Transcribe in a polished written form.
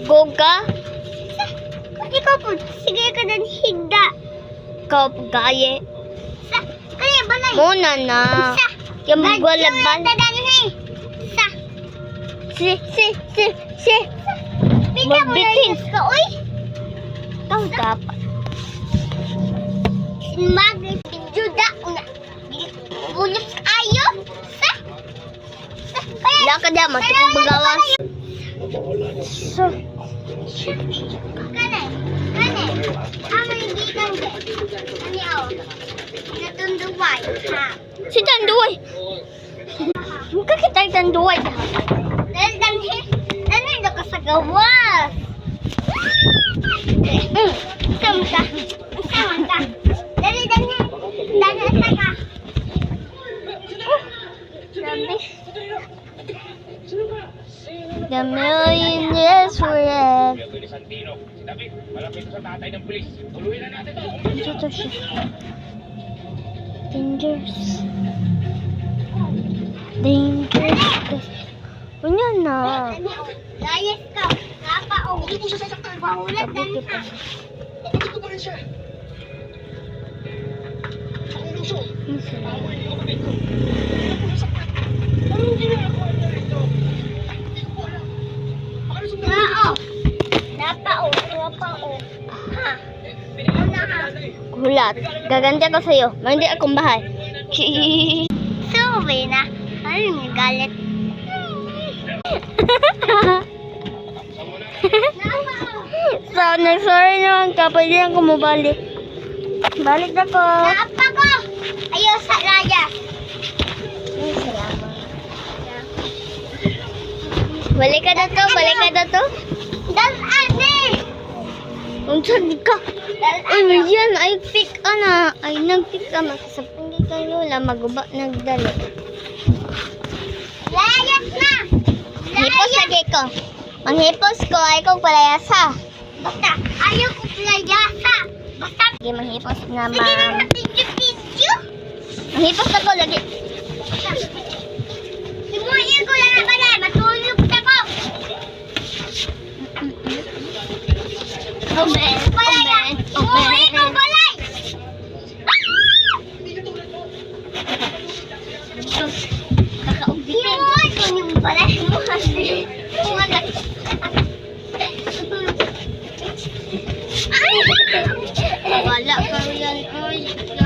Go ka? Ikaw po, sige ka dan higda. Ikaw pagaye. Sa, kaya balay. Muna na. Sa, Yung wala ba? tadanhi. Sa, Si. pita mo na Magbitin. ka, uy. Ikaw dapat. Sinmagay, pijuda, una. Bulos ayo. Sa, kaya, Wala ka dapat. Kung magawas. So. kanay. Amay gikan de. Ani aw. Natunduway, ha. Si Tanduay. Mukha kita yung Tanduay. Danhi na ka sa gawas. Samta. Danhi sa ka. The million years forever. Dito siya. Dangerous. Punya na. Layas ka. Kapa o. Hindi mo siya sasaktan. Bahulat danhi ka. Ha. Hulat. Gaganti ako sa'yo. Mandi akong bahay. So, na. Ano yung galit? So, nag-sorry naman ka. Pwede lang kumabalik. Balik na ko. Naapa ko! Ayaw sa layas. Balik ka na to. Ane! Unsan ka? Ay, yan. Ay, pick ana. Ay, nag-pick ka. Makasapang di ka lola. Maguba, nagdali. Layas na! Hipos lagi ko. Manghipos ko. Ay, kong palayasa. Basta, ayaw ko layasa. Basta, Sige, manghipos na, sige na ma'am. sa video. Manghipos na ko lagi. Simuhin ko lang na balay. Matulog sa ko. Open. Simuhin ko balay. Kakaubitin. Simuhin ko yung balay mo. Wala ka yan. Ay.